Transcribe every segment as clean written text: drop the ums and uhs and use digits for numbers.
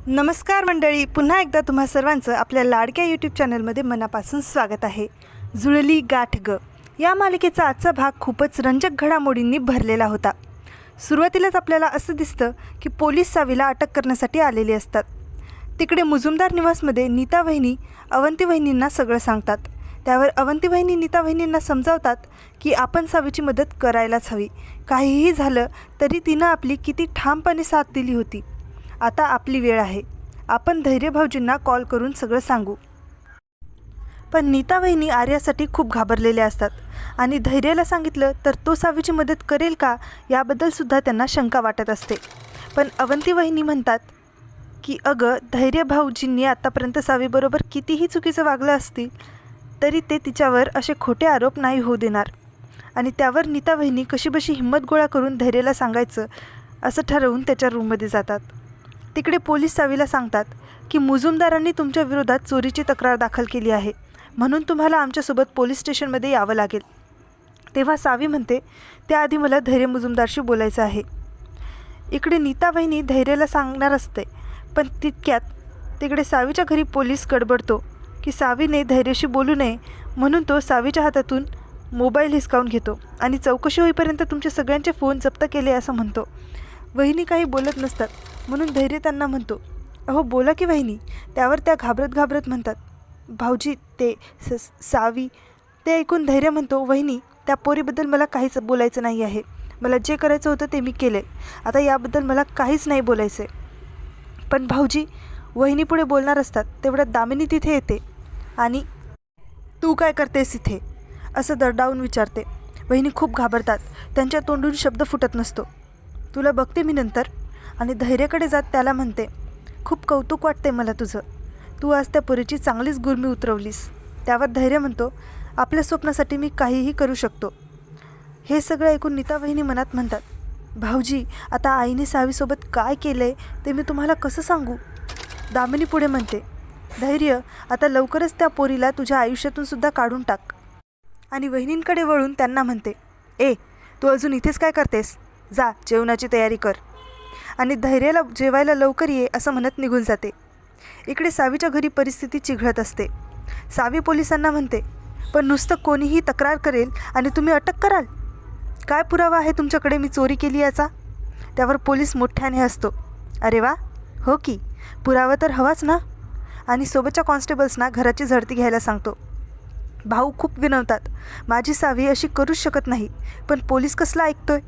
नमस्कार मंडळी, पुन्हा एकदा तुम्हा सर्वांचं आपल्या लाडक्या यूट्यूब चॅनलमध्ये मनापासून स्वागत आहे. जुळली गाठ ग या मालिकेचा आजचा भाग खूपच रंजक घडामोडींनी भरलेला होता. सुरुवातीलाच आपल्याला असं दिसतं की पोलीस सावीला अटक करण्यासाठी आलेले असतात. तिकडे मुजुमदार निवासमध्ये नीता वहिनी अवंती वहिनींना सगळं सांगतात. त्यावर अवंती वहिनी नीता वहिनींना समजावतात की आपण सावीची मदत करायलाच हवी. काहीही झालं तरी तिनं आपली किती ठामपणे साथ दिली होती. आता आपली वेळ आहे. आपण धैर्य भाऊजींना कॉल करून सगळं सांगू. पण नीता वहिनी आर्यासाठी खूप घाबरलेल्या असतात आणि धैर्याला सांगितलं तर तो सावीची मदत करेल का याबद्दलसुद्धा त्यांना शंका वाटत असते. पण अवंती वहिनी म्हणतात की अगं, धैर्य भाऊजींनी आत्तापर्यंत सावीबरोबर कितीही चुकीचं वागलं असतील तरी ते तिच्यावर असे खोटे आरोप नाही होऊ देणार. आणि त्यावर नीता वहिनी कशीबशी हिंमत गोळा करून धैर्याला सांगायचं असं ठरवून त्याच्या रूममध्ये जातात. तिकडे पोलीस सावीला सांगतात की मुजुमदारांनी तुमच्या विरोधात चोरीची तक्रार दाखल केली आहे, म्हणून तुम्हाला आमच्यासोबत पोलीस स्टेशनमध्ये यावं लागेल. तेव्हा सावी म्हणते त्याआधी मला धैर्य मुजुमदारशी बोलायचं आहे. इकडे नीता वहिनी धैर्याला सांगणार असते, पण तितक्यात तिकडे सावीच्या घरी पोलीस गडबडतो की सावीने धैर्याशी बोलू नये म्हणून तो सावीच्या हातातून मोबाईल हिसकावून घेतो आणि चौकशी होईपर्यंत तुमचे सगळ्यांचे फोन जप्त केले असं म्हणतो. वहिनी काही बोलत नसतात म्हणून धैर्य त्यांना म्हणतो, अहो बोला की वहिनी. त्यावर त्या घाबरत म्हणतात, भाऊजी ते सावी. ते ऐकून धैर्य म्हणतो, वहिनी त्या पोरीबद्दल मला काहीच बोलायचं नाही आहे. मला जे करायचं होतं ते मी केले. आता याबद्दल मला काहीच नाही बोलायचं आहे. पण भाऊजी, वहिनी पुढे बोलणार असतात तेवढ्यात दामिनी तिथे येते आणि तू काय करतेस इथे असं दरडावून विचारते. वहिनी खूप घाबरतात. त्यांच्या तोंडून शब्द फुटत नसतो. तुला बघते मी नंतर. आणि धैर्याकडे जात त्याला म्हणते, खूप कौतुक वाटते मला तुझं. तू आज त्या पोरीची चांगलीच गुरमी उतरवलीस. त्यावर धैर्य म्हणतो, आपल्या स्वप्नासाठी मी काहीही करू शकतो. हे सगळं ऐकून नीता वहिनी मनात म्हणतात, भाऊजी आता आईने सावीसोबत काय केलं आहे ते मी तुम्हाला कसं सांगू. दामिनी पुढे म्हणते, धैर्य आता लवकरच त्या पोरीला तुझ्या आयुष्यातून सुद्धा काढून टाक. आणि वहिनींकडे वळून त्यांना म्हणते, ए तू अजून इथेच काय करतेस, जा जेवणाची तयारी कर. आणि धैर्याला जेवायला लवकर ये असं म्हणत निघून जाते. इकडे सावीच्या घरी परिस्थिती चिघळत असते. सावी पोलिसांना म्हणते, पण नुसतं कोणीही तक्रार करेल आणि तुम्ही अटक कराल. काय पुरावा आहे तुमच्याकडे मी चोरी केली याचा. त्यावर पोलीस मोठ्याने हसतो, अरे वा, हो की, पुरावा तर हवाच ना. आणि सोबतच्या कॉन्स्टेबल्सना घराची झडती घ्यायला सांगतो. भाऊ खूप विनवतात, माझी सावी अशी करूच शकत नाही, पण पोलीस कसला ऐकतोय.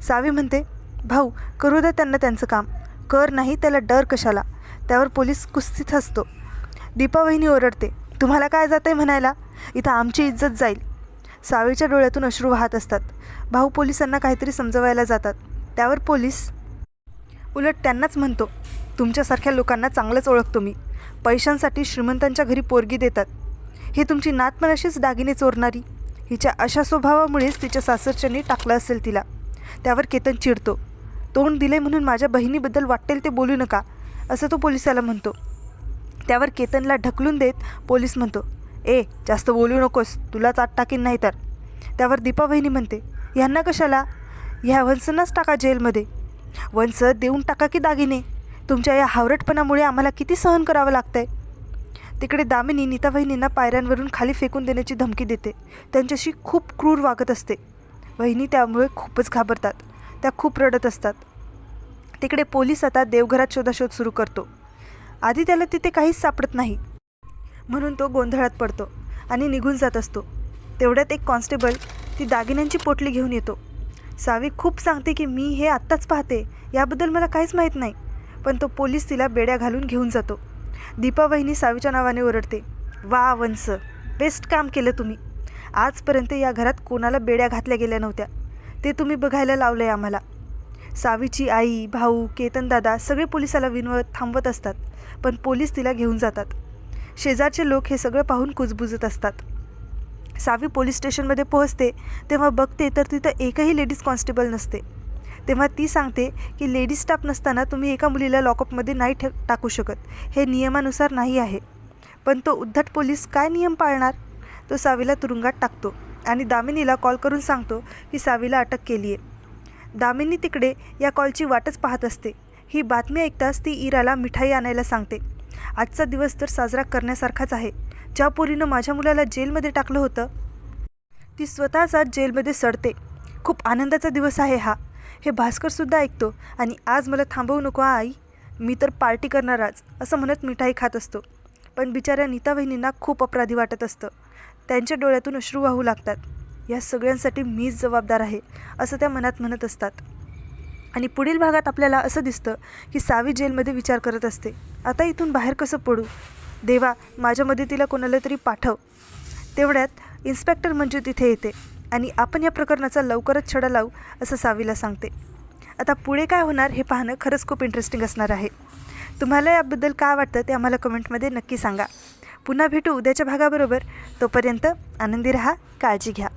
सावी म्हणते, भाऊ करू द्या त्यांना त्यांचं काम, कर नाही त्याला डर कशाला. त्यावर पोलीस कुस्तीत हसतो. दीपा वहिनी ओरडते, तुम्हाला काय जातं आहे म्हणायला, इथं आमची इज्जत जाईल. सावीच्या डोळ्यातून अश्रू वाहत असतात. भाऊ पोलिसांना काहीतरी समजवायला जातात. त्यावर पोलीस उलट त्यांनाच म्हणतो, तुमच्यासारख्या लोकांना चांगलंच ओळखतो मी. पैशांसाठी श्रीमंतांच्या घरी पोरगी देतात. ही तुमची नात पण अशीच दागिने चोरणारी. हिच्या अशा स्वभावामुळेच तिच्या सासरच्यांनी टाकलं असेल तिला. त्यावर केतन चिडतो, तोंड दिले म्हणून माझ्या बहिणीबद्दल वाटेल ते बोलू नका असं तो पोलिसाला म्हणतो. त्यावर केतनला ढकलून देत पोलीस म्हणतो, ए जास्त बोलू नकोस, तुलाच आत टाकीन नाही तर. त्यावर दीपा वहिनी म्हणते, ह्यांना कशाला, ह्या वंसांनाच टाका जेलमध्ये. वंस देऊन टाका की दागिने. तुमच्या या हावरटपणामुळे आम्हाला किती सहन करावं लागतंय. तिकडे दामिनी नीता वहिनींना पायऱ्यांवरून खाली फेकून देण्याची धमकी देते. त्यांच्याशी खूप क्रूर वागत असते. वहिनी त्यामुळे खूपच घाबरतात. त्या खूप रडत असतात. तिकडे पोलीस आता देवघरात शोधाशोध सुरू करतो. आधी त्याला तिथे काहीच सापडत नाही म्हणून तो गोंधळात पडतो आणि निघून जात असतो. तेवढ्यात एक कॉन्स्टेबल ती दागिन्यांची पोटली घेऊन येतो. सावी खूप सांगते की मी हे आत्ताच पाहते, याबद्दल मला काहीच माहीत नाही. पण तो पोलीस तिला बेड्या घालून घेऊन जातो. दीपा वहिनी सावीच्या नावाने ओरडते, वा वंस, बेस्ट काम केलं तुम्ही. आजपर्यंत या घरात कोणाला बेड्या घातल्या गेल्या नव्हत्या, ते तुम्ही बघायला लावलं आहे आम्हाला. सावीची आई, भाऊ, केतनदादा सगळे पोलिसाला विनवत थांबवत असतात, पण पोलीस तिला घेऊन जातात. शेजारचे लोक हे सगळं पाहून कुजबुजत असतात. सावी पोलीस स्टेशनमध्ये पोहोचते तेव्हा बघते तर तिथं एकही लेडीज कॉन्स्टेबल नसते. तेव्हा ती सांगते की लेडीज स्टाफ नसताना तुम्ही एका मुलीला लॉकअपमध्ये नाही टाकू शकत, हे नियमानुसार नाही आहे. पण तो उद्धट पोलीस काय नियम पाळणार. तो सावीला तुरुंगात टाकतो आणि दामिनीला कॉल करून सांगतो की सावीला अटक केली आहे. दामिनी तिकडे या कॉलची वाटच पाहत असते. ही बातमी ऐकताच ती इराला मिठाई आणायला सांगते. आजचा दिवस तर साजरा करण्यासारखाच आहे. ज्या पोरीनं माझ्या मुलाला जेलमध्ये टाकलं होतं ती स्वतःच आज जेलमध्ये सडते. खूप आनंदाचा दिवस आहे हा. हे भास्करसुद्धा ऐकतो आणि आज मला थांबवू नको आई, मी तर पार्टी करणार आज, असं म्हणत मिठाई खात असतो. पण बिचाऱ्या नीता वहिनींना खूप अपराधी वाटत असतं. त्यांच्या डोळ्यातून अश्रू वाहू लागतात. या सगळ्यांसाठी मीच जबाबदार आहे असं त्या मनात म्हणत असतात. आणि पुढील भागात आपल्याला असं दिसतं की सावी जेलमध्ये विचार करत असते, आता इथून बाहेर कसं पडू? देवा, माझ्या मदतीला कोणाला तरी पाठव. तेवढ्यात इन्स्पेक्टर मंजू तिथे येते आणि आपण या प्रकरणाचा लवकरच छडा लावू असं सावीला सांगते. आता पुढे काय होणार हे पाहणं खरंच खूप इंटरेस्टिंग असणार आहे. तुम्हाला याबद्दल काय वाटतं ते आम्हाला कमेंटमध्ये नक्की सांगा. पुन्हा भेटू उद्याच्या भागाबरोबर. तोपर्यंत आनंदी राहा, काळजी घ्या.